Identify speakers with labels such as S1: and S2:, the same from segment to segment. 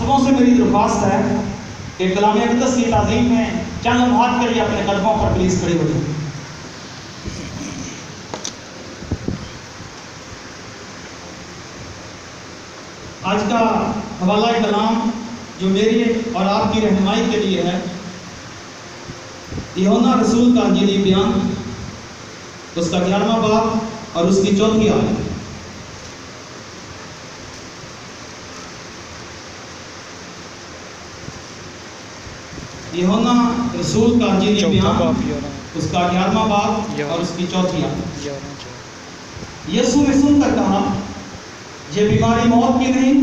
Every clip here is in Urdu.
S1: سبوں سے میری درخواست ہے کہ کلام اقدس کی تعظیم میں چند لمحات کے لیے اپنے قدموں پر پلیز کھڑے ہو جائیں۔ آج کا حوالہ کلام جو میری اور آپ کی رہنمائی کے لیے ہے، یوحنا رسول کا انجیلی بیان، اس کا 11واں باب اور اس کی 4تھی آیت۔ یوحنا رسول کا انجیلی بیان، اس کا 11واں باب اور اس کی 4تھی آیت۔ یسوع نے سن کر کہا، یہ بیماری موت کی نہیں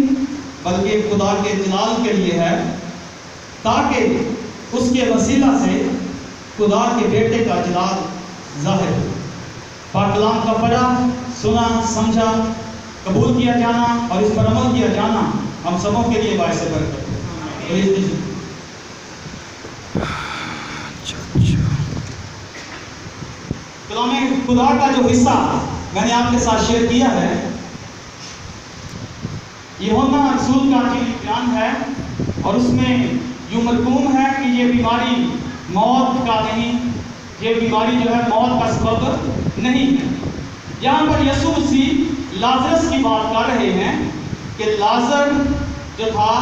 S1: بلکہ خدا کے جلال کے لیے ہے، تاکہ اس کے وسیلہ سے خدا کے بیٹے کا جلال ظاہر ہو۔ پاک کلام کا پڑھا، سنا، سمجھا، قبول کیا جانا اور اس پر عمل کیا جانا ہم سبوں کے لیے باعث برکت ہے۔ کلام خدا کا جو حصہ میں نے آپ کے ساتھ شیئر کیا ہے، یوحنا رسول کا انجیلی بیان ہے، اور اس میں یوں مرقوم ہے کہ یہ بیماری موت کا نہیں، یہ بیماری جو ہے موت کا سبب نہیں ہے۔ یہاں پر یسوع مسیح لازرس کی بات کر رہے ہیں کہ لازر جو تھا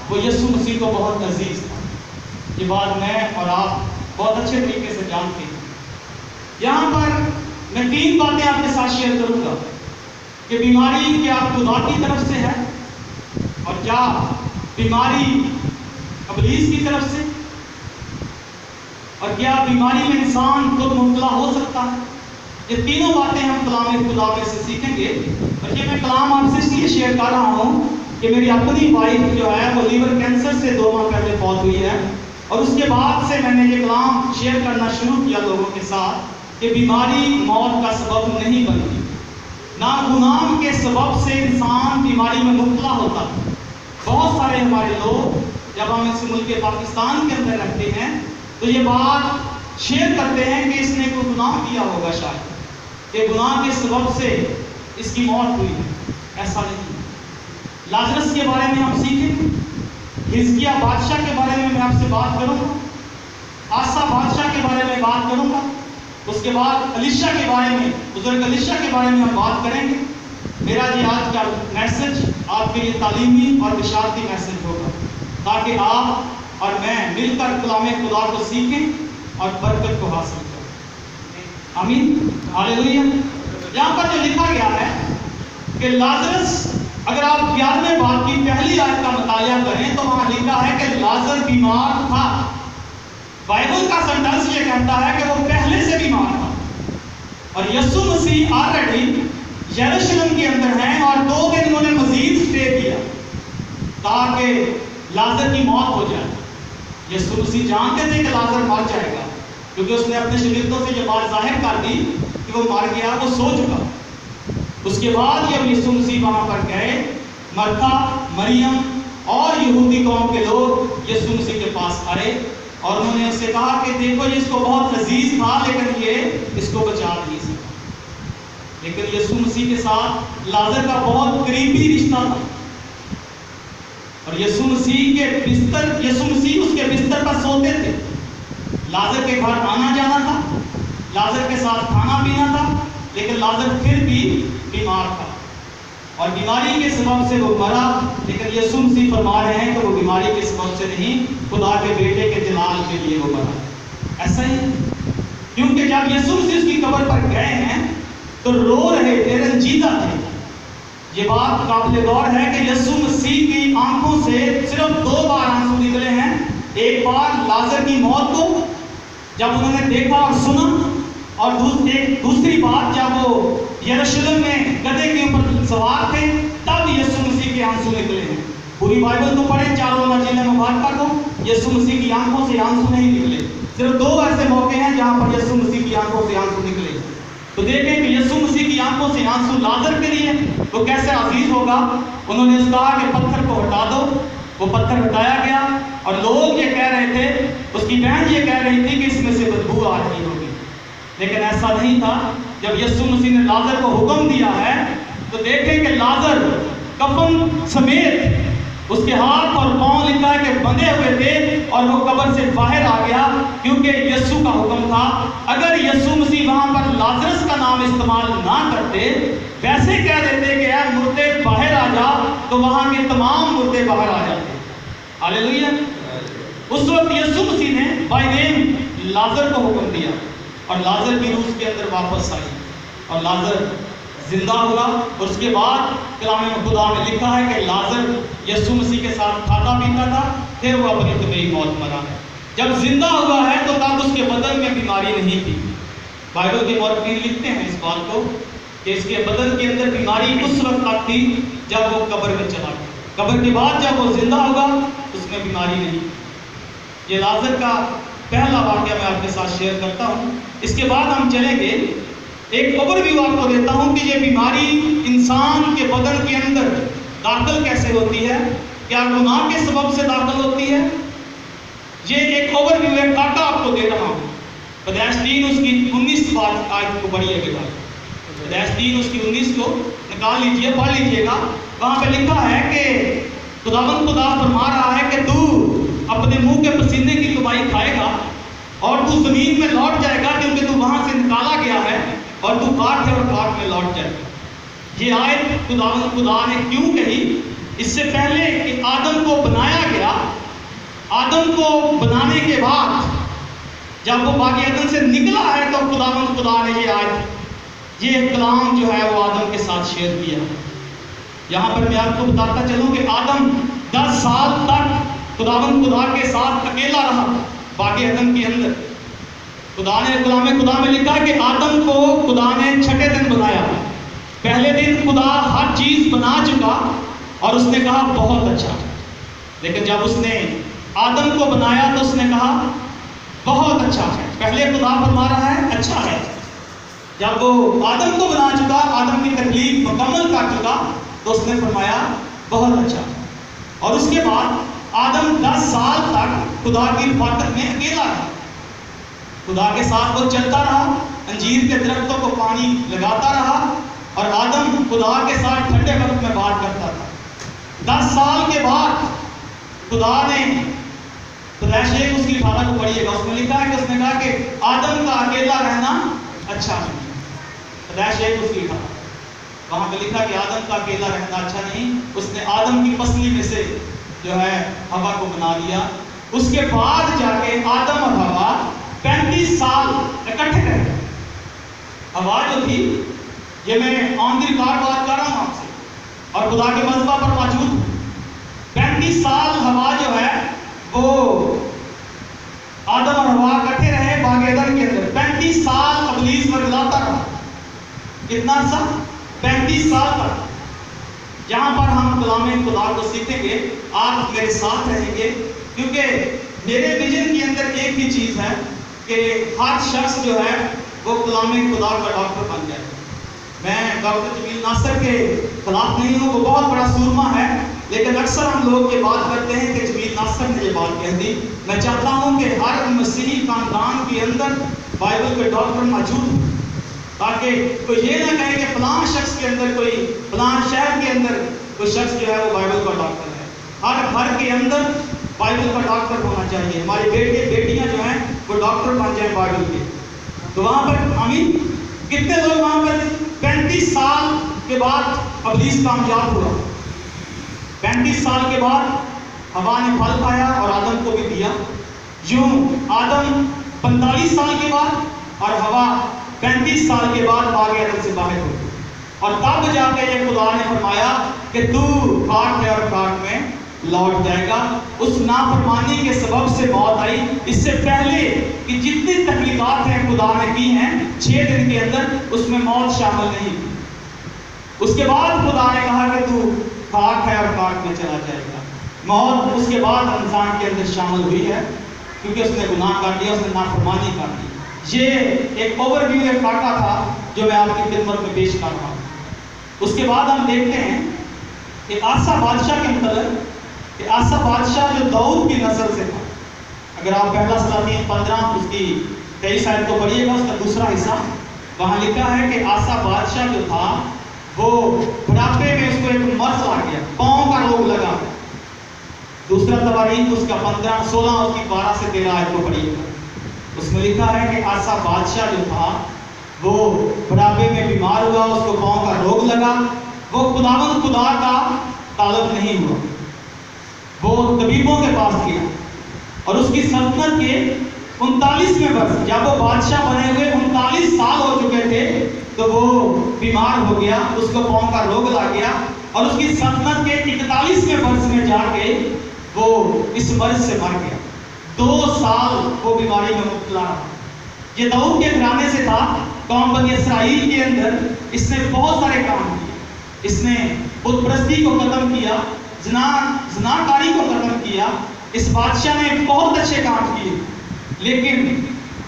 S1: وہ یسوع مسیح کو بہت عزیز تھا۔ یہ بات میں اور آپ بہت اچھے طریقے سے جانتے ہیں۔ یہاں پر میں 3 باتیں آپ کے ساتھ شیئر کروں گا کہ بیماری کیا خدا کی طرف سے ہے، اور کیا بیماری ابلیس کی طرف سے، اور کیا بیماری میں انسان خود مبتلا ہو سکتا ہے۔ یہ تینوں باتیں ہم کلام خدا میں سے سیکھیں گے، اور یہ میں کلام آپ سے اس لیے شیئر کر رہا ہوں کہ میری اپنی وائف جو ہے وہ لیور کینسر سے 2 ماہ پہلے فوت ہوئی ہے، اور اس کے بعد سے میں نے یہ کلام شیئر کرنا شروع کیا لوگوں کے ساتھ کہ بیماری موت کا سبب نہیں بنتی، نہ گناہ کے سبب سے انسان بیماری میں مبتلا ہوتا ہے۔ بہت سارے ہمارے لوگ جب ہم اس ملک پاکستان کے اندر رہتے ہیں تو یہ بات شیئر کرتے ہیں کہ اس نے کوئی گناہ کیا ہوگا، شاید کہ گناہ کے سبب سے اس کی موت ہوئی ہے۔ ایسا نہیں۔ لازرس کے بارے میں ہم سیکھیں گے، حزقیہ بادشاہ کے بارے میں آپ سے بات کروں گا، آسا بادشاہ کے بارے میں بات کروں گا، اس کے بعد الیشا کے بارے میں، بزرگ الیشا کے بارے میں ہم بات کریں گے۔ میرا آج کا میسج آپ کے لیے تعلیمی اور بشارتی میسج ہوگا، تاکہ آپ اور میں مل کر کلام خدا کو سیکھیں اور برکت کو حاصل کریں۔ آمین، ہاللیلویہ۔ یہاں پر جو لکھا گیا ہے کہ لازرس، اگر آپ 11ویں باب کی پہلی آیت کا مطالعہ کریں تو وہاں لکھا ہے کہ لازر بیمار تھا۔ بائبل کا سینٹنس یہ کہتا ہے کہ وہ پہلے سے بیمار تھا، اور یسوع مسیح آلریڈی یروشلم کے اندر ہیں، اور 2 دن انہوں نے مزید سٹے کیا تاکہ لازر کی موت ہو جائے۔ یسوع مسیح جانتے تھے کہ لازر مر جائے گا، کیونکہ اس نے اپنے شاگردوں سے یہ بات ظاہر کر دی کہ وہ مر گیا، وہ سو چکا۔ اس کے بعد جب یسوع مسیح وہاں پر گئے، مرتھا، مریم اور یہودی قوم کے لوگ یسوع مسیح کے پاس آئے، اور انہوں نے اس سے کہا کہ دیکھو یہ اس کو بہت عزیز تھا لیکن یہ اس کو بچا نہیں سکا۔ لیکن یسوع مسیح کے ساتھ لازر کا بہت قریبی رشتہ تھا، اور یسوع مسیح اس کے بستر پر سوتے تھے۔ لازر کے گھر آنا جانا تھا، لازر کے ساتھ کھانا پینا تھا، لیکن لازر پھر بھی بیمار تھا، اور بیماری کے سبب سے وہ مرا۔ لیکن یسوع مسیح فرما رہے ہیں کہ وہ بیماری کے سبب سے نہیں، خدا کے بیٹے کے جلال کے لیے وہ مرا۔ ایسا ہی، کیونکہ جب یسوع مسیح اس کی قبر پر گئے ہیں تو رو رہے تھے، رنجیدہ تھے۔ یہ بات قابل غور ہے کہ یسوع مسیح کی آنکھوں سے صرف 2 بار آنسو نکلے ہیں۔ ایک بار لازر کی موت کو جب انہوں نے دیکھا اور سنا، اور دوسری بات جب وہ یروشلم میں گدھے کے اوپر سوار تھے تب یسوع مسیح کے آنسو نکلے ہیں۔ پوری بائبل کو پڑھیں، چاروں انجیل مبارکہ کو، یسوع مسیح کی آنکھوں سے آنسو نہیں نکلے۔ صرف 2 ایسے موقع ہیں جہاں پر یسوع مسیح کی آنکھوں سے آنسو نکلے۔ تو دیکھیں کہ یسوع مسیح کی آنکھوں سے آنسو لازر کے لیے وہ کیسے عزیز ہوگا۔ انہوں نے اس کہا کہ پتھر کو ہٹا دو، وہ پتھر ہٹایا گیا، اور لوگ یہ کہہ رہے تھے، اس کی بہن یہ کہہ رہی تھی کہ اس میں سے بدبو آ رہی ہوگی، لیکن ایسا نہیں تھا۔ جب یسوع مسیح نے لازر کو حکم دیا ہے تو دیکھیں کہ لازر کفن سمیت اس کے ہاتھ اور پاؤں لکھا ہے کہ بندھے ہوئے تھے اور وہ قبر سے باہر آ گیا، کیونکہ یسوع کا حکم تھا۔ اگر یسوع مسیح وہاں پر لازرس کا نام استعمال نہ کرتے، ویسے کہہ دیتے کہ اے مردے باہر آ جا، تو وہاں کے تمام مردے باہر آ جاتے۔ ہاللیلویہ۔ اس وقت یسوع مسیح نے بائی نیم لازر کو حکم دیا، اور لازر کی روح کے اندر واپس آئی، اور لازر زندہ ہوا۔ اور اس کے بعد کلام خدا میں لکھا ہے کہ لازر یسوع مسیح کے ساتھ کھاتا پیتا تھا، پھر وہ اپنی طبیعی موت مرا ہے۔ جب زندہ ہوا ہے تو تب اس کے بدن میں بیماری نہیں تھی۔ بائبل کے مورخین لکھتے ہیں اس بات کو کہ اس کے بدن کے اندر بیماری اس وقت تک تھی جب وہ قبر میں چلا گیا۔ قبر کے بعد جب وہ زندہ ہوگا اس میں بیماری نہیں۔ یہ لازر کا پہلا واقعہ میں آپ کے ساتھ شیئر کرتا ہوں۔ اس کے بعد ہم چلیں گے، ایک اوور ویو آپ کو دیتا ہوں کہ یہ بیماری انسان کے بدن کے اندر داخل کیسے ہوتی ہے، کیا گناہ کے سبب سے داخل ہوتی ہے۔ یہ ایک اوور ویو ہے، ڈاٹا آپ کو دے رہا ہوں۔ پیدائش 3 اس کی 19 آیت کو پڑھیے گا۔ پیدائش 3 اس کی 19 کو نکال لیجئے، پڑھ لیجئے گا۔ وہاں پہ لکھا ہے کہ خداوند خدا فرما رہا ہے کہ تو اپنے منہ کے پسینے کی کمائی کھائے گا اور تو زمین میں لوٹ جائے گا، کیونکہ تو وہاں سے نکالا گیا ہے اور تو کاٹ ہے اور کاٹ میں لوٹ جائے گا۔ یہ آیت خداوند خدا نے کیوں کہی؟ اس سے پہلے کہ آدم کو بنایا گیا، آدم کو بنانے کے بعد جب وہ باغ عدن سے نکلا ہے تو خداوند خدا نے یہ آیت، یہ کلام جو ہے وہ آدم کے ساتھ شیئر کیا۔ یہاں پر میں آپ کو بتاتا چلوں کہ آدم 10 سال تک خداوند خدا کے ساتھ اکیلا رہا باغ عدن کے اندر۔ خدا نے کلام خدا میں لکھا کہ آدم کو خدا نے چھٹے دن بنایا۔ پہلے دن خدا ہر چیز بنا چکا اور اس نے کہا بہت اچھا، لیکن جب اس نے آدم کو بنایا تو اس نے کہا بہت اچھا ہے۔ پہلے خدا فرما رہا ہے اچھا ہے، جب وہ آدم کو بنا چکا، آدم کی تکلیف مکمل کر چکا، تو اس نے فرمایا بہت اچھا۔ اور اس کے بعد آدم 10 سال تک خدا کی رفاقت میں اکیلا رہا، خدا کے ساتھ وہ چلتا رہا، انجیر کے درختوں کو پانی لگاتا رہا، اور آدم خدا کے ساتھ ٹھنڈے وقت میں بات کرتا تھا۔ 10 سال کے بعد خدا نے پیدائش 1 اس کی 18 کو پڑھیے گا، اس میں لکھا ہے کہ اس نے کہا کہ آدم کا اکیلا رہنا اچھا نہیں۔ پیدائش 1 اس کی 18 وہاں پہ لکھا کہ آدم کا اکیلا رہنا اچھا نہیں۔ اس نے آدم کی پسلی میں سے جو ہے ہوا کو بنا لیا۔ اس کے بعد جا کے آدم اور ہوا 35 سال اکٹھے رہے۔ ہوا جو تھی، یہ میں آن دی ریکارڈ بات کر رہا ہوں آپ سے، اور خدا کے مذبح پر موجود ہوں۔ 35 سال ہوا جو ہے وہ آدم اور ہوا اکٹھے رہے باغ عدن کے اندر۔ 35 سال ابلیس ورگلاتا رہا۔ کتنا عرصہ؟ 35 سال تک۔ جہاں پر ہم کلام خدا کو سیکھیں گے، آپ میرے ساتھ رہیں گے، کیونکہ میرے ویژن کے اندر ایک ہی چیز ہے کہ ہر شخص جو ہے وہ کلام خدا کا ڈاکٹر بن جائے۔ میں ڈاکٹر جمیل ناصر کے خلاف نہیں ہوں، وہ بہت بڑا سورما ہے، لیکن اکثر ہم لوگ یہ بات کرتے ہیں کہ جمیل ناصر نے یہ بات کہہ دی۔ میں چاہتا ہوں کہ ہر مسیحی خاندان کے اندر بائبل کے ڈاکٹر موجود ہوں، تاکہ کوئی یہ نہ کہے کہ فلاں شخص کے اندر، کوئی فلاں شہر کے اندر کوئی شخص جو ہے وہ بائبل کا ڈاکٹر ہے۔ ہر گھر کے اندر بائبل کا ڈاکٹر ہونا چاہیے۔ ہمارے بیٹے بیٹیاں جو ہیں وہ ڈاکٹر بن جائیں بائبل کے۔ تو وہاں پر آمین، کتنے لوگ وہاں پر 35 سال کے بعد ابلیس کامیاب ہوا۔ 35 سال کے بعد ہوا نے پھل کھایا اور آدم کو بھی دیا۔ یوں آدم 45 سال کے بعد اور ہوا 35 سال کے بعد باغ عدن سے باہر ہو گئی، اور تب جا کے یہ خدا نے فرمایا کہ تو کاٹ ہے اور کاٹ میں لوٹ جائے گا۔ اس نافرمانی کے سبب سے موت آئی۔ اس سے پہلے کہ جتنی تکلیفات ہیں خدا نے کی ہیں 6 دن کے اندر، اس میں موت شامل نہیں تھی۔ اس کے بعد خدا نے کہا کہ تو کاٹ ہے اور کاٹ میں چلا جائے گا۔ موت اس کے بعد انسان کے اندر شامل ہوئی ہے، کیونکہ اس نے گناہ کر دیا، اس نے نافرمانی کر دی۔ یہ ایک اوور ویو ایک ڈاٹا تھا جو میں آپ کی خدمت میں پیش کر رہا ہوں۔ اس کے بعد ہم دیکھتے ہیں کہ آسا بادشاہ کے متعلق، کہ آسا بادشاہ جو داؤد کی نسل سے تھا۔ اگر آپ پہلا سلاطین 15 اس کی 23 آیت کو پڑھیے گا، اس کا دوسرا حصہ، وہاں لکھا ہے کہ آسا بادشاہ جو تھا وہ بڑھاپے میں اس کو ایک مرض آ گیا، پاؤں کا روگ لگا، دوسرا تواریخ اس کا 15 16 اس کی 12 سے 13 آیت کو پڑھیے گا. اس میں لکھا ہے کہ آسا بادشاہ جو تھا وہ بڑھاپے میں بیمار ہوا, اس کو پاؤں کا روگ لگا, وہ خداوند خدا کا طالب نہیں ہوا, وہ طبیبوں کے پاس گیا اور اس کی سلطنت کے 39ویں برس جب وہ بادشاہ بنے ہوئے 39 سال ہو چکے تھے تو وہ بیمار ہو گیا, اس کو پاؤں کا روگ لگ گیا اور اس کی سلطنت کے 41ویں برس میں جا کے وہ اس مرض سے مر گیا. 2 سال وہ بیماری میں مبتلا رہا. یہ داؤد کے گھرانے سے تھا, قوم بنی اسرائیل کے اندر اس نے بہت سارے کام کیے. اس نے بت پرستی کو ختم کیا, زناکاری کو ختم کیا. اس بادشاہ نے بہت اچھے کام کیے, لیکن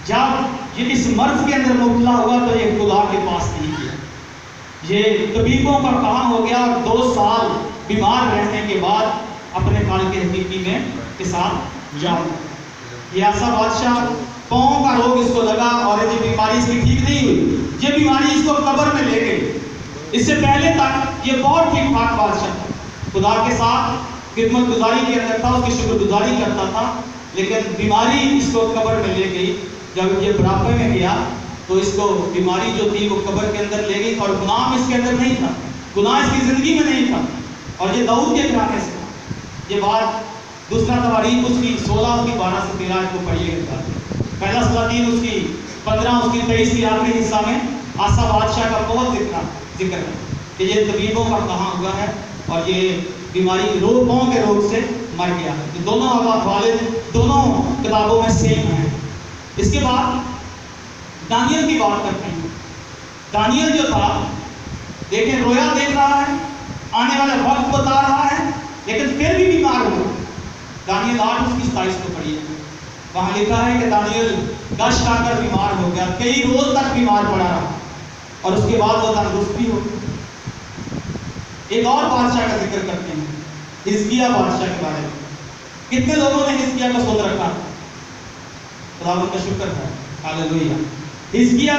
S1: جب یہ اس مرض کے اندر مبتلا ہوا تو یہ خدا کے پاس نہیں گیا. یہ طبیبوں کا کام ہو گیا اور 2 سال بیمار رہنے کے بعد اپنے خالق حقیقی میں کے ساتھ جاؤ. یہ ایسا بادشاہ پاؤں کا روگ اس کو لگا اور یہ بیماری اس کی ٹھیک نہیں ہوئی. یہ بیماری اس کو قبر میں لے گئی. اس سے پہلے تک یہ بہت ٹھیک ٹھاک بادشاہ تھا, خدا کے ساتھ خدمت گزاری کے اندر تھا, اس کی شکر گزاری کرتا تھا, لیکن بیماری اس کو قبر میں لے گئی. جب یہ بڑھاپے میں گیا تو اس کو بیماری جو تھی وہ قبر کے اندر لے گئی اور گناہ اس کے اندر نہیں تھا, گناہ اس کی زندگی میں نہیں تھا, اور یہ داؤد کے گھرانے سے تھا. یہ بات دوسرا تواریخ اس کی 16 اس کی 12 سے 13 کو پڑھیے گا. پہلا سلاطین اس کی 15 اس کی 23 کی آخری حصہ میں آسا بادشاہ کا بہت ذکر ہے کہ یہ طبیبوں کا کہاں ہوا ہے اور یہ بیماری پاؤں کے روگ سے مر گیا. دونوں والد دونوں کتابوں میں سیم ہیں. اس کے بعد دانیل کی بات کرتے ہیں. دانیل جو تھا دیکھیں رویا دیکھ رہا ہے, آنے والا وقت بتا رہا ہے, لیکن پھر بھی بیمار ہوا. دانیل 8 اس کی 27 کو پڑھیے. وہاں لکھا ہے کہ دانیل دشت آ کر بیمار ہو گیا, کئی روز تک بیمار پڑا رہا اور اس کے بعد وہ تندرست بھی ہو. ایک اور بادشاہ کا ذکر کرتے ہیں, حزقیہ بادشاہ کے بارے میں. کتنے لوگوں نے حزقیہ کو سن رکھا؟ خدا کا شکر ہے, ہاللویا. حزقیہ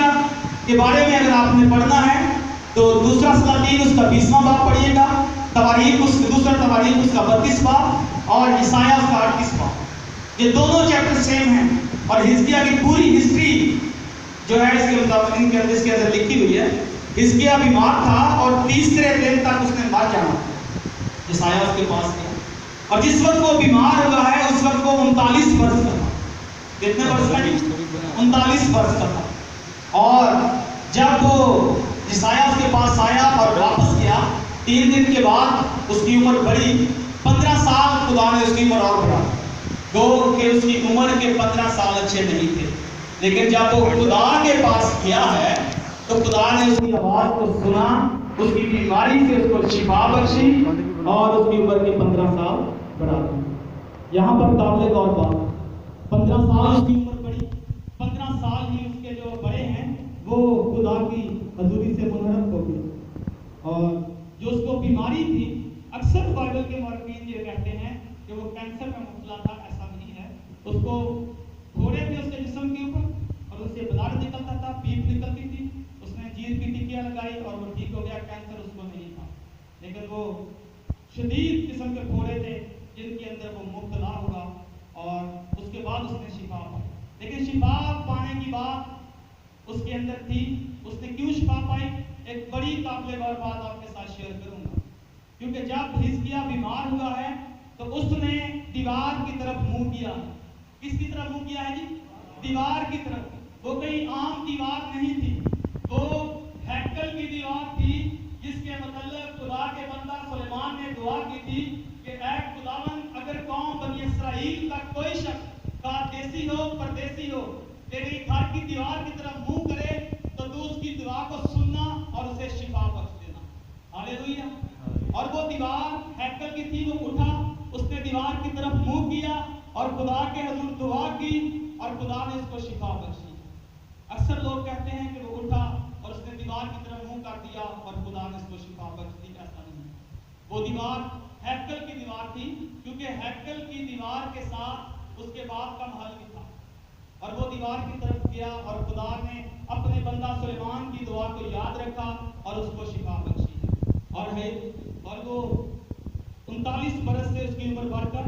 S1: کے بارے میں اگر آپ نے پڑھنا ہے تو دوسرا سلاطین اس کا 20واں باب پڑھیے گا, تواریخ اس دوسرا تواریخ اس کا 32 باب اور عیسائیہ اس کا 38 باب. یہ دونوں چیپٹر سیم ہیں اور حزقیہ کی پوری ہسٹری جو ہے اس کے مطابق اس کے اندر لکھی ہوئی ہے. حزقیہ بیمار تھا اور 30 دن تک اس نے مر جانا. عیسائیہ اس کے پاس گیا اور جس وقت وہ بیمار ہوا ہے اس وقت وہ 39 برس کا تھا. کتنے برس کا جی؟ 39 برس کا تھا. اور جب وہ عیسائیہ اس کے پاس آیا اور واپس گیا 3 دن کے بعد اس کی عمر بڑھی. 15 سال خدا نے اس کی عمر اور بڑھا. گو کہ اس کی عمر کے 15 سال اچھے نہیں تھے, لیکن جب وہ خدا کے پاس گیا ہے تو خدا نے اس کی آواز کو سنا, اس کی بیماری سے اس کو شفا بخشی اور اس کی عمر کے 15 سال بڑھا دی. یہاں پر قابل غور بات, 15 سال اس کی عمر بڑھی. 15 سال ہی اس کے جو بڑے ہیں وہ خدا کی حضوری سے منحرف ہو گئے. اور جو اس کو بیماری تھی, اکثر بائبل کے مورخین یہ کہتے ہیں کہ وہ کینسر میں مبتلا تھا. ایسا نہیں ہے. اس کو گھوڑے تھے اس کے جسم کے اوپر اور اس سے بلڈ نکلتا تھا, پیپ نکلتی تھی. اس نے جیت کی ٹکیاں لگائی اور وہ ٹھیک ہو گیا. کینسر اس کو نہیں تھا, لیکن وہ شدید قسم کے گھوڑے تھے جن کے اندر وہ مبتلا ہوا اور اس کے بعد اس نے شفا پائی. لیکن شفا پانے کی بات اس کے اندر تھی. اس نے کیوں شفا پائی؟ ایک بڑی قابل غور بات آپ کے ساتھ شیئر کروں گا. کیونکہ جب حزقیہ بیمار ہوا ہے تو اس نے دیوار کی طرف منہ کیا. کس کی طرف منہ کیا ہے جی؟ دیوار کی طرف. وہ کوئی عام دیوار نہیں تھی, وہ ہیکل کی دیوار تھی جس کے متعلق خدا کے بندہ سلیمان نے دعا کی تھی کہ اے خداوند اگر قوم بنی اسرائیل کا کوئی شخص دیسی ہو پردیسی ہو تیری گھر کی دیوار کی طرف منہ کرے تو تو اس کی دعا کو سننا اور اسے شفا بخش دینا. ہاللویا. اور وہ دیوار ہیکل کی تھی, وہ اٹھا, اس نے دیوار کی طرف منہ کیا اور خدا کے حضور دعا کی اور خدا نے اس کو شفا بخشی. اکثر لوگ کہتے ہیں کہ وہ اٹھا اور اس نے دیوار کی طرف منہ کر دیا اور خدا نے اس کو شفا بخش دی. ایسا نہیں. وہ دیوار ہیکل کی دیوار تھی, کیونکہ ہیکل کی دیوار کے ساتھ اس کے باپ کا محل بھی تھا. اور وہ دیوار کی طرف گیا اور خدا نے اپنے بندہ سلیمان کی دعا کو یاد رکھا اور اس کو شفا بخشی. اور وہ 39 برس سے اس کی عمر بڑھ کر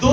S1: 2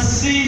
S1: 80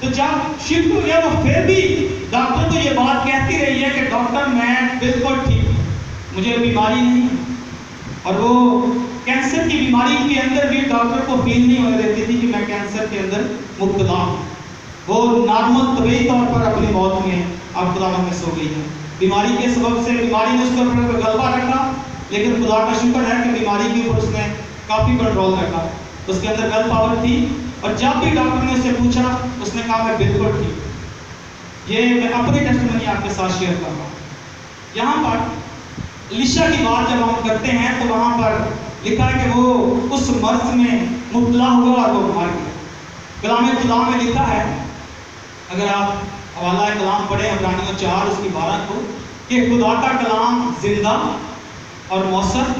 S1: تو جب شفٹ ہو گیا وہ پھر بھی ڈاکٹر کو یہ بات کہتی رہی ہے کہ ڈاکٹر میں بالکل ٹھیک ہوں، مجھے بیماری نہیں ہے۔ اور وہ کینسر کی بیماری کے اندر بھی ڈاکٹر کو فیل نہیں ہونے دیتی تھی کہ میں کینسر کے اندر مبتلا ہوں۔ وہ نارمل طبعی طور پر اپنی موت میں اب خدا میں سو گئی ہے۔ بیماری کے سبب سے بیماری نے اس کے اوپر غلبہ رکھا، لیکن خدا کا شکر ہے کہ بیماری کے اوپر اس نے کافی کنٹرول رکھا، اس کے اندر ول پاور تھی۔ اور جب بھی ڈاکٹر نے اس سے پوچھا اس نے کہا میں بالکل ٹھیک۔ یہ میں اپنی ٹیسٹیمنی آپ کے ساتھ شیئر کر رہا ہوں۔ یہاں پر الیشا کی بات جب ہم کرتے ہیں تو وہاں پر لکھا ہے کہ وہ اس مرض میں مبتلا ہوا اور وہ مر گیا۔ کلام خدا میں لکھا ہے، اگر آپ حوالہ کلام پڑھیں عبرانیوں 4 اس کی 12 کو، کہ خدا کا کلام زندہ اور مؤثر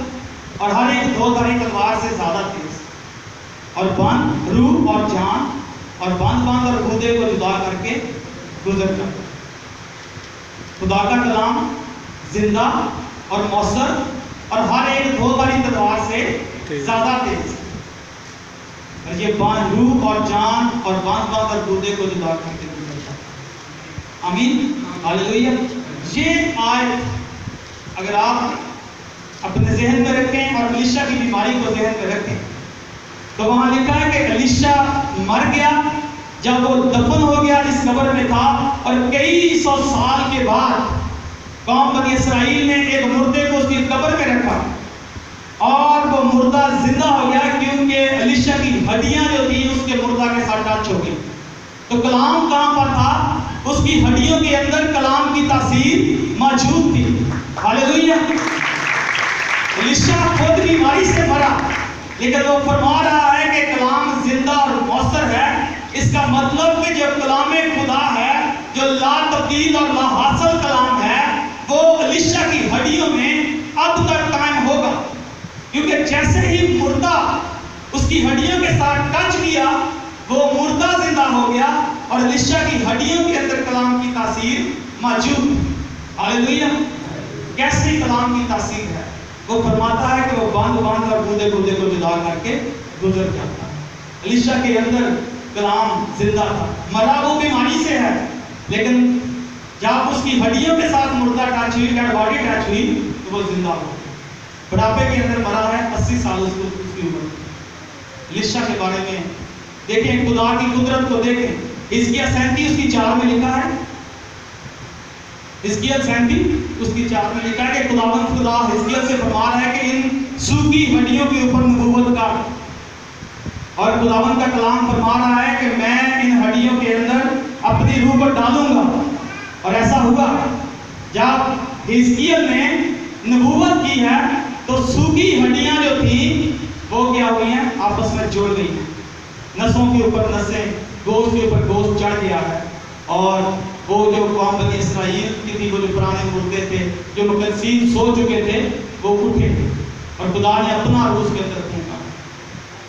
S1: اور ہر ایک دو دھاری تلوار سے زیادہ تیز اور بند روح اور جان اور بند اور گودے کو جدا کر کے گزر جاتا۔ خدا کا کلام زندہ اور مؤثر اور ہر ایک دو دھاری تلوار سے زیادہ تیز، اور یہ روح اور جان اور بند اور گودے کو جدا کر کے گزر جاتا۔ آمین، ہاللیلویہ۔ یہ آیت اگر آپ اپنے ذہن میں رکھیں اور الیشا کی بیماری کو ذہن میں رکھیں تو وہاں لکھا ہے کہ الیشا مر گیا جب وہ دفن ہو گیا جس قبر میں تھا، اور کئی سو سال کے بعد قوم بنی اسرائیل نے ایک مردے کو اس کی قبر میں رکھا اور وہ مردہ زندہ ہو گیا، کیونکہ الیشا کی ہڈیاں جو تھی اس کے مردہ کے ساتھ ٹچ ہو گئی۔ تو کلام کہاں پر تھا؟ اس کی ہڈیوں کے اندر کلام کی تاثیر موجود تھی۔ ہاللیلویہ۔ الیشا خود بیماری سے مرا، لیکن وہ فرما رہا ہے کہ کلام زندہ اور مؤثر ہے۔ اس کا مطلب کہ جو کلام خدا ہے، جو لا تبدیل اور لا حاصل کلام ہے، وہ الیشا کی ہڈیوں میں اب تک قائم ہوگا، کیونکہ جیسے ہی مردہ اس کی ہڈیوں کے ساتھ ٹچ کیا وہ مردہ زندہ ہو گیا، اور الیشا کی ہڈیوں کے اندر کلام کی تاثیر موجود ہے۔ ہاللیلویہ۔ کیسی کلام کی تاثیر ہے؟ وہ فرماتا ہے کہ وہ بند اور گودے کو جدا کر کے گزر جاتا ہے۔ الیشا کے اندر کلام زندہ تھا، مرا وہ بیماری سے ہے، لیکن جب اس کی ہڈیوں کے ساتھ مردہ ٹچ ہوئی، ڈیڈ باڈی ٹچ ہوئی تو وہ زندہ ہو گیا۔ بڑھاپے کے اندر مرا ہے، 80 سال اس کی عمر۔ الیشا کے بارے میں دیکھیں، خدا کی قدرت کو دیکھیں۔ حزقیل 37 اس کی 4 میں لکھا ہے، حزقیل 37 اس کی 4 میں لکھا ہے کہ خداوند خدا حزقیل سے فرما رہا ہے کہ ان سوکھی ہڈیوں کے اوپر نبوت کا، اور خداوند کا کلام فرما رہا ہے کہ میں ان ہڈیوں کے اندر اپنی روح کو ڈالوں گا۔ اور ایسا ہوا، جب حزقیل نے نبوت کی ہے تو سوکھی ہڈیاں جو تھیں وہ کیا ہوئی ہیں؟ آپس میں جڑ گئی ہیں، نسوں کے اوپر نسیں، گوشت کے اوپر گوشت چڑھ گیا ہے، اور وہ جو قوم بنی اسرائیل کی تھی، وہ جو پرانے مردے تھے، جو مقدسین سو چکے تھے، وہ اٹھے تھے، اور خدا نے اپنا روح اس کے اندر پھونکا۔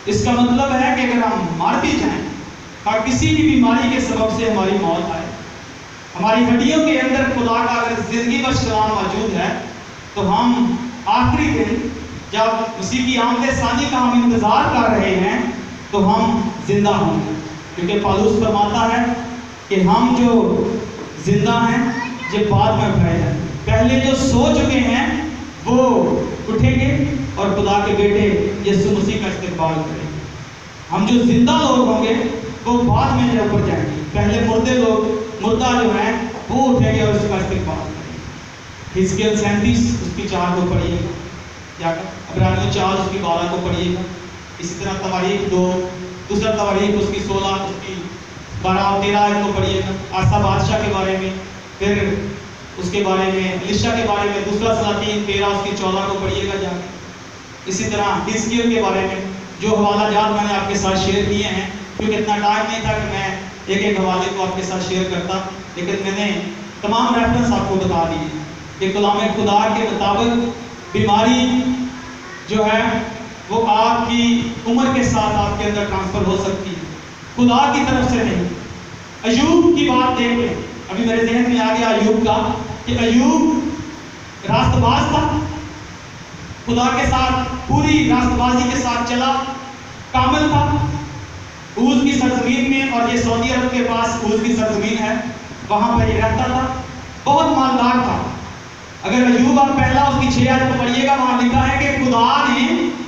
S1: اس کا مطلب ہے کہ اگر ہم مر بھی جائیں اور کسی بھی بیماری کے سبب سے ہماری موت آئے، ہماری ہڈیوں کے اندر خدا کا اگر زندگی بخش کلام موجود ہے تو ہم آخری دن جب مسیح کی آمد ثانی کا ہم انتظار کر رہے ہیں تو ہم زندہ ہوں گے، کیونکہ پالوس فرماتا ہے کہ ہم جو زندہ ہیں یہ بعد میں اٹھائے ہیں، پہلے جو سو چکے ہیں وہ اٹھیں گے اور خدا کے بیٹے یسوع مسیح کا استقبال کریں گے۔ ہم جو زندہ لوگ ہوں گے وہ بعد میں جو اوپر جائیں گے، پہلے مردہ جو ہیں وہ اٹھیں گے اور اس کا استقبال کریں گے۔ حزقیل 37 اس کی 4 کو پڑھیے گا، یا عبرانیوں 4 اس کی 12 کو پڑھیے گا۔ اسی طرح تواریخ 2 دوسرا تواریخ اس کی 16 اس کی 12 اور 13 کو پڑھیے گا، آسا بادشاہ کے بارے میں، پھر اس کے بارے میں الیشا کے بارے میں دوسرا سلاطین 13 اس کی 14 کو پڑھیے گا جا کے۔ اسی طرح حزقیل کے بارے میں جو حوالہ جات میں نے آپ کے ساتھ شیئر کیے ہیں، کیونکہ اتنا ٹائم نہیں تھا کہ میں ایک حوالے کو آپ کے ساتھ شیئر کرتا، لیکن میں نے تمام ریفرنس آپ کو بتا دیے کہ کلام خدا کے مطابق بیماری جو ہے وہ آپ کی عمر کے ساتھ آپ کے اندر ٹرانسفر ہو سکتی ہے، خدا کی طرف سے نہیں۔ ایوب کی بات دیکھ لیں، ابھی میرے ذہن میں آ گیا ایوب کا، کہ ایوب راست باز تھا، خدا کے ساتھ پوری راست بازی کے ساتھ چلا، کامل تھا، اوز کی سرزمین سرزمین میں، اور یہ سعودی عرب کے پاس اس کی سرزمین ہے، وہاں پر یہ رہتا تھا، بہت مالدار تھا۔ اگر ایوب آپ پہلا اس کی 6 آیت کو پڑھیے گا، وہاں لکھا ہے کہ خدا نے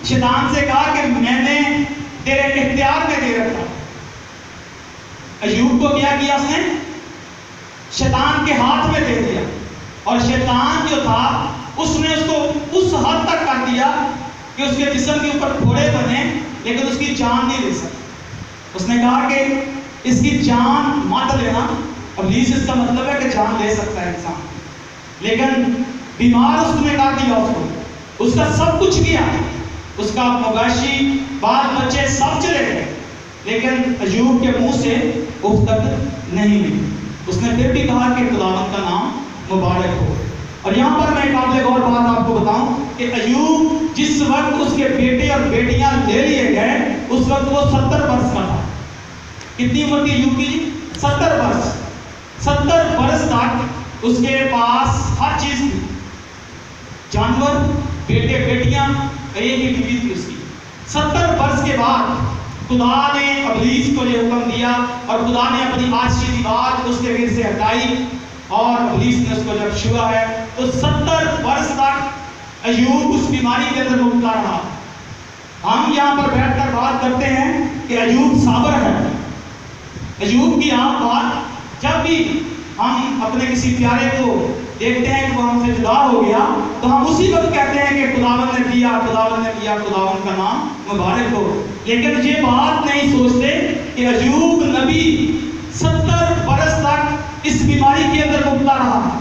S1: شیطان سے کہا کہ میں نے تیرے اختیار میں دے رکھا۔ ایوب کو کیا کیا اس نے؟ شیطان کے ہاتھ میں دے دیا، اور شیطان جو تھا اس نے اس کو اس حد تک کر دیا کہ اس کے جسم کے اوپر پھوڑے بنے، لیکن اس کی جان نہیں لے سکتا۔ اس نے کہا کہ اس کی جان مت لینا۔ ابلیس اس کا مطلب ہے کہ جان لے سکتا ہے انسان، لیکن بیمار اس نے کر دیا، اس کا سب کچھ کیا، اس کا مویشی بال بچے سب چلے گئے، لیکن ایوب کے منہ سے اف تک نہیں ہوئی۔ اس نے پھر بھی کہا کہ خداوند کا نام مبارک ہو۔ اور یہاں پر میں قابل غور بات آپ کو بتاؤں کہ ایوب جس وقت اس کے بیٹے اور بیٹیاں لے لیے گئے، اس وقت وہ 70 برس کا تھا۔ کتنی عمر تھی ایوب کی؟ 70 برس۔ 70 برس تک اس کے پاس ہر چیز تھی، جانور، بیٹے بیٹیاں، ایک ہی بیوی تھی اس کی۔ 70 برس کے بعد خدا نے ابلیس کو یہ حکم دیا، اور خدا نے اپنی آچھی دیوار اس کے گرد سے ہٹائی، اور ابلیس نے اس کو جب چھوا ہے تو 70 برس تک ایوب اس بیماری کے اندر مبتلا رہا۔ ہم یہاں پر بیٹھ کر بات کرتے ہیں کہ ایوب صابر ہے۔ ایوب کی عام بات، جب بھی ہم اپنے کسی پیارے کو دیکھتے ہیں کہ وہ ہم سے جدا ہو گیا، تو ہم اسی وقت کہتے ہیں کہ خداوند نے کیا، خداوند نے کیا، خداوند کا نام مبارک ہو۔ لیکن یہ بات نہیں سوچتے کہ ایوب نبی 70 برس تک اس بیماری کے اندر مبتلا رہا۔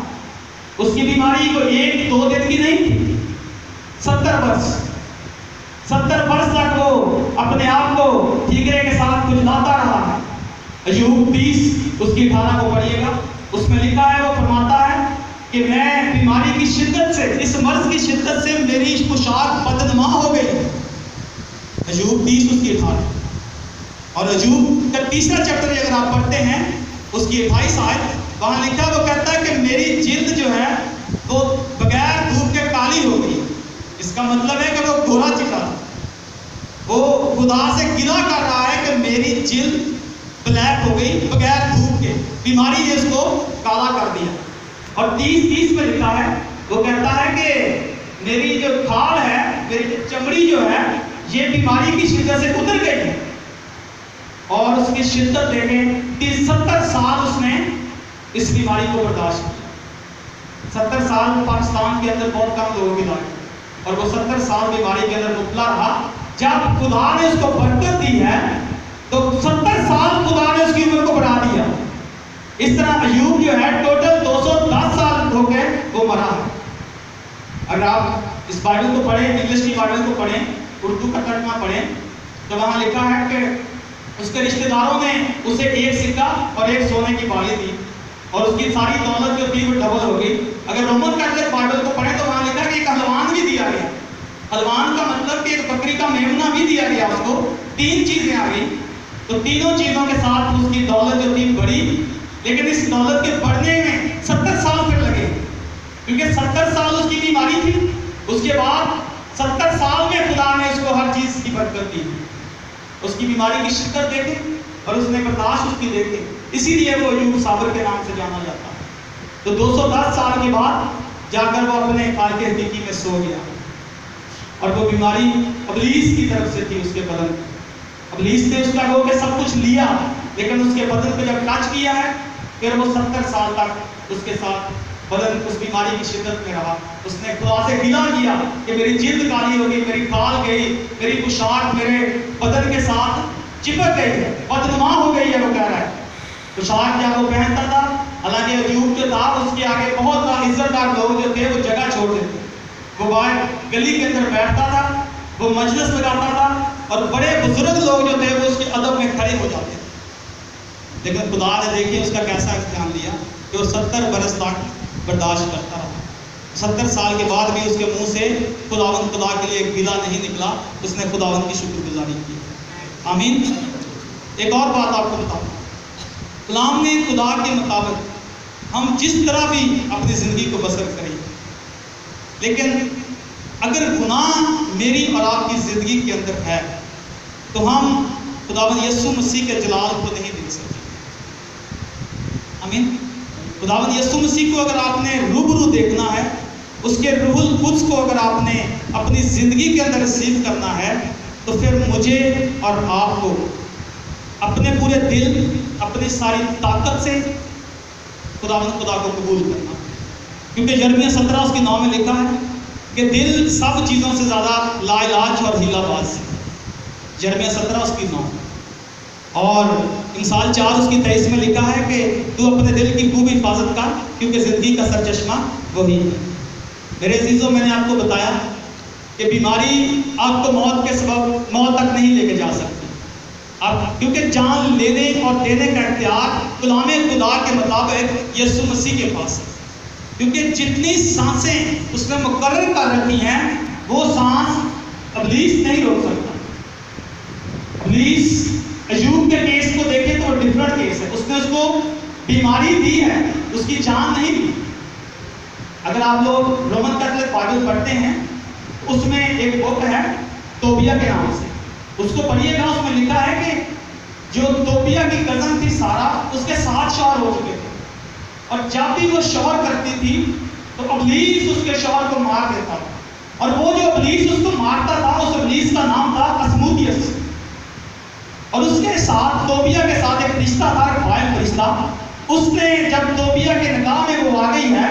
S1: اس کی بیماری کو 1-2 دن کی نہیں تھی، 70 برس۔ 70 برس تک وہ اپنے آپ کو ٹھیکرے کے ساتھ کھجلاتا رہا۔ ایوب 30 اس کی 18 کو پڑھیے گا، اس میں لکھا ہے، وہ فرماتا ہے کہ میں بیماری کی شدت سے، اس مرض کی شدت سے میری پوشاک بدنما ہو گئی۔ ایوب 30 اس کی 18۔ اور ایوب کا تیسرا چیپٹر اگر آپ پڑھتے ہیں، اس کی 28 آیت، وہاں لکھا ہے، وہ کہتا ہے کہ میری جلد جو ہے وہ بغیر دھوپ کے کالی ہو گئی۔ اس کا مطلب ہے کہ وہ گورا چٹا تھا۔ وہ خدا سے گلہ کر رہا ہے کہ میری جلد بلیک ہو گئی بغیر دھوپ کے، بیماری نے اس کو کالا کر دیا۔ اور 30 میں لکھا ہے، وہ کہتا ہے کہ میری جو کھال ہے، میری چمڑی جو ہے، یہ بیماری کی شدت سے اتر گئی ہے۔ اور اس کی شدت دیکھیں، 70 سال اس نے اس بیماری کو برداشت کیا۔ 70 سال پاکستان کے اندر بہت کم لوگوں کی لائف، اور وہ 70 سال بیماری کے اندر مبتلا رہا۔ جب خدا نے اس کو برکت دی ہے تو 70 سال خدا نے اس کی عمر کو بڑھا دیا۔ اس طرح ایوب جو ہے ٹوٹل 210 سال ہو گئے وہ مرا ہے۔ اگر آپ اس بائبل کو پڑھیں، انگلش کی بائبل کو پڑھیں، اردو کا ترجمہ پڑھیں، تو وہاں لکھا ہے کہ اس کے رشتہ داروں نے اسے 1 سکہ اور 1 سونے کی بالی دی، اور اس کی ساری دولت جو تھی وہ ڈبل ہو گئی۔ اگر رومن کیتھولک بائبل کو پڑھیں تو وہاں لکھا کہ ایک حلوان بھی دیا گیا۔ حلوان کا مطلب کہ ایک بکری کا میمنہ بھی دیا گیا اس کو۔ 3 چیزیں آ گئی، تو تینوں چیزوں کے ساتھ اس کی دولت جو تھی بڑھی، لیکن اس دولت کے بڑھنے میں 70 سال پھر لگے، کیونکہ 70 سال اس کی بیماری تھی۔ اس کے بعد 70 سال میں خدا نے اس کو ہر چیز کی برکت دی۔ اس کی بیماری کی شدت دیکھیں اور اس نے برداشت اس کی دیکھیں، اسی لیے وہ ایوب صابر کے نام سے جانا جاتا ہے۔ تو 210 سال کے بعد جا کر وہ اپنے خالق حقیقی میں سو گیا، اور وہ بیماری ابلیس کی طرف سے تھی اس کے بدن میں۔ ابلیس نے اس کا گو کہ سب کچھ لیا، لیکن اس کے بدن کو جب ٹچ کیا ہے، پھر وہ 70 سال تک اس کے ساتھ بدن اس بیماری کی شدت میں رہا۔ اس نے خدا سے گلہ کیا کہ میری جلد کالی ہو گئی، میری کھال گئی، میری پوشاک میرے بدن کے ساتھ چپک گئی ہے، بدنما ہو گئی ہے۔ وہ کہہ رہا ہے پوشاک جب وہ پہنتا تھا، حالانکہ ایوب جو تھا اس کے آگے بہت عزت دار لوگ جو تھے وہ جگہ چھوڑ دیتے، وہ باہر گلی کے اندر بیٹھتا تھا، وہ مجلس لگاتا تھا، اور بڑے بزرگ لوگ جو تھے وہ اس کے ادب میں کھڑے ہو جاتے تھے۔ لیکن خدا نے دیکھیے اس کا کیسا امتحان لیا کہ وہ 70 برس تک برداشت کرتا رہا۔ 70 سال کے بعد بھی اس کے منہ سے خداوند خدا کے لیے گلہ نہیں نکلا، اس نے خداوند کی شکر گزاری کی۔ آمین۔ ایک اور بات آپ کو بتاؤں، کلام میں خدا کے مطابق ہم جس طرح بھی اپنی زندگی کو بسر کریں، لیکن اگر گناہ میری اور آپ کی زندگی کے اندر ہے تو ہم خداوند یسوع مسیح کے جلال کو نہیں دیکھ سکتے. آمین. خداوند یسوع مسیح کو اگر آپ نے روبرو دیکھنا ہے، اس کے روح القدس کو اگر آپ نے اپنی زندگی کے اندر ریسیو کرنا ہے، تو پھر مجھے اور آپ کو اپنے پورے دل، اپنی ساری طاقت سے خدا کو قبول کرنا. کیونکہ یرمیہ 17 اس کی 9 میں لکھا ہے کہ دل سب چیزوں سے زیادہ لا علاج اور ہیلا باز ہے. یرمیہ 17 اس کی 9. اور امثال 4 اس کی 23 میں لکھا ہے کہ تو اپنے دل کی خوب حفاظت کر، کیونکہ زندگی کا سرچشمہ وہی ہے. میرے عزیزوں، میں نے آپ کو بتایا کہ بیماری آپ کو موت کے سبب موت تک نہیں لے کے جا سکتی. کیونکہ جان لینے اور دینے کا اختیار کلام خدا کے مطابق یسوع مسیح کے پاس ہے. کیونکہ جتنی سانسیں اس نے مقرر کر رکھی ہیں، وہ سانس ابلیس نہیں روک سکتا. ابلیس ایوب کے کیس کو دیکھیں تو وہ ڈفرنٹ کیس ہے. اس نے اس کو بیماری دی ہے، اس کی جان نہیں دی. اگر آپ لوگ رومن کیتھولک بائبل پڑھتے ہیں، اس میں ایک بک ہے توبیہ کے نام سے، اس کو پڑھیے گا. اس میں لکھا ہے کہ جو توبیہ کی کزن تھی سارا، اس کے 7 شوہر ہو چکے تھے، اور جب بھی وہ شوہر کرتی تھی تو ابلیس اس کے شوہر کو مار دیتا تھا. اور وہ جو ابلیس اس کو مارتا تھا، اس ابلیس کا نام تھا اسمودیس. اور اس کے ساتھ توبیہ کے ساتھ ایک رشتہ تھا، رفائل فرشتہ. اس نے جب توبیہ کے نگاہ میں وہ آ گئی ہے،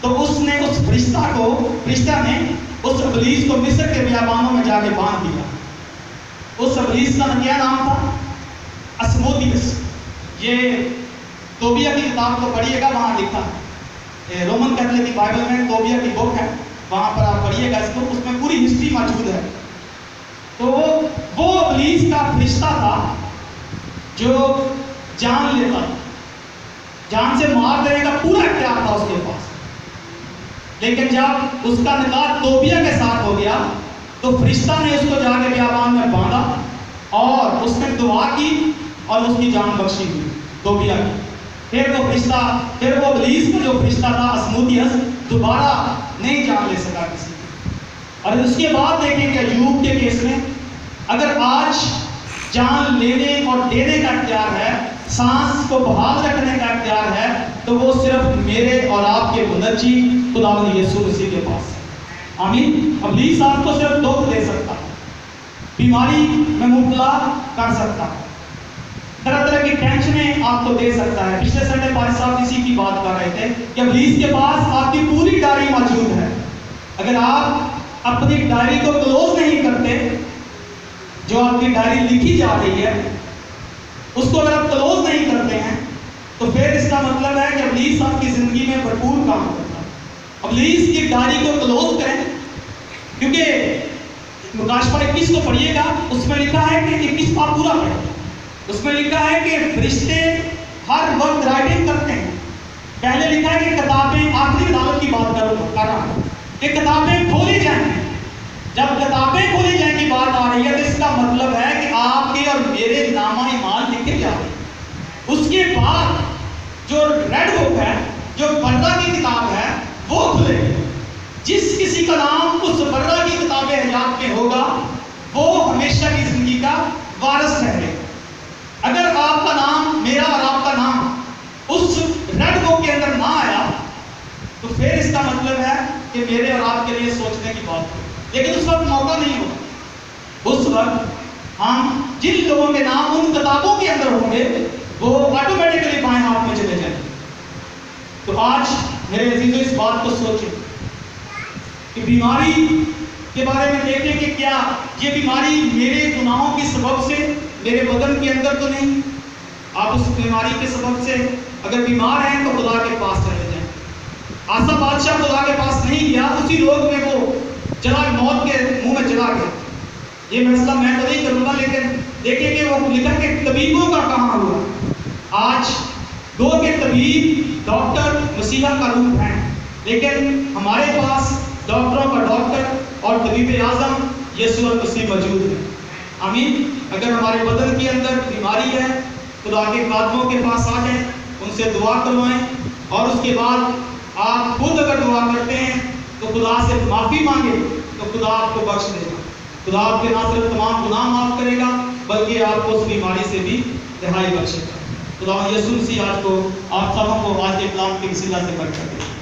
S1: تو اس نے اس فرشتہ نے اس ابلیس کو مصر کے بیابانوں میں جا کے باندھ دیا. اس ابلیس کا کیا نام تھا؟ اسمودیس. یہ توبیہ کی کتاب کو پڑھیے گا، وہاں لکھا ہے. رومن کیتھولک کی بائبل میں توبیہ کی بک ہے، وہاں پر آپ پڑھیے گا اس کو. اس میں پوری ہسٹری موجود ہے. تو وہ ابلیس کا فرشتہ تھا جو جان لیتا تھا، جان سے مار دینے کا پورا اختیار تھا اس کے پاس. لیکن جب اس کا نکاح توبیہ کے ساتھ ہو گیا، تو فرشتہ نے اس کو جا کے بیابان میں باندھا، اور اس نے دعا کی اور اس کی جان بخشی ہوئی توبیہ کی. پھر وہ ابلیس کا جو فرشتہ تھا اسمودیس، دوبارہ نہیں جان لے سکا کسی کی. اور اس کے بعد دیکھیں کہ ایوب کے کیس میں اگر آج جان لینے اور دینے کا اختیار ہے، سانس کو بحال رکھنے کا اختیار ہے، تو وہ صرف میرے اور آپ کے منجی خداوند یسوع مسیح کے پاس ہے. آمین. ابلیس آپ کو صرف دکھ دے سکتا ہے، بیماری میں مبتلا کر سکتا ہے، طرح طرح کی ٹینشنیں آپ کو دے سکتا ہے. پچھلے سنڈے پارس صاحب اسی کی بات کر رہے تھے کہ ابلیس کے پاس آپ کی پوری ڈائری موجود ہے. اگر آپ اپنی ڈائری کو کلوز نہیں کرتے، جو آپ کی ڈائری لکھی جا رہی ہے اس کو اگر آپ کلوز نہیں کرتے ہیں، تو پھر اس کا مطلب ہے کہ ابلیس آپ کی زندگی میں بھرپور کام کرتا ہے. ابلیس کی ڈائری کو کلوز کریں. کیونکہ مکاشفہ 21 کو پڑھیے گا، اس میں لکھا ہے کہ 21 پاک پورا پڑھیں. اس میں لکھا ہے کہ فرشتے ہر وقت رائٹنگ کرتے ہیں. پہلے لکھا ہے کہ کتابیں، آخری عدالت کی بات کر رہا ہوں، کہ کتابیں کھولی جائیں. جب کتابیں کھولی جائیں کی بات آ رہی ہے، تو اس کا مطلب ہے کہ آپ کے اور میرے نامہ ایمان لکھے جا رہے ہیں. اس کے بعد جو ریڈ بک ہے، جو برہ کی کتاب ہے، وہ کھلے. جس کسی کا نام اس برہ کی کتاب حیات میں ہوگا، وہ ہمیشہ کی زندگی کا وارث ٹھہرے. اگر آپ کا نام، میرا اور آپ کا نام اس ریڈ بک کے اندر نہ آیا، تو پھر اس کا مطلب ہے کہ میرے اور آپ کے لیے سوچنے کی بات ہے. لیکن اس وقت موقع نہیں ہوگا. اس وقت ہم جن لوگوں کے نام ان کتابوں کے اندر ہوں گے، وہ آٹومیٹکلی بائیں ہاتھ میں چلے جائیں. تو آج میرے عزیزوں اس بات کو سوچیں کہ بیماری کے بارے میں دیکھیں کہ کیا یہ بیماری میرے گناہوں کی سبب سے میرے بدن کے اندر تو نہیں. آپ اس بیماری کے سبب سے اگر بیمار ہیں تو خدا کے پاس چلے جائیں. آسا بادشاہ خدا کے پاس نہیں گیا، اسی روگ میں وہ چلا، موت کے منہ میں چلا گیا. یہ مسئلہ میں تو نہیں کروں گا، لیکن دیکھیں کہ وہ لکھا کہ طبیبوں کا کہاں ہوا. آج دو کے طبیب ڈاکٹر مسیحا کا روپ ہیں، لیکن ہمارے پاس ڈاکٹروں کا ڈاکٹر اور طبیب اعظم یسوع مسیح موجود ہے. آمین. اگر ہمارے بدن کے اندر بیماری ہے، خدا کے قدموں کے پاس آ جائیں، ان سے دعا کروائیں، اور اس کے بعد آپ خود اگر دعا کرتے ہیں تو خدا سے معافی مانگے، تو خدا آپ کو بخش دے گا. خدا آپ کے نہ صرف تمام گناہ معاف کرے گا، بلکہ آپ کو اس بیماری سے بھی رہائی بخشے گا۔ خدا یسوع مسیح آج کو آپ سب کو آج کے کلام کے وسیلہ سے برکت دے۔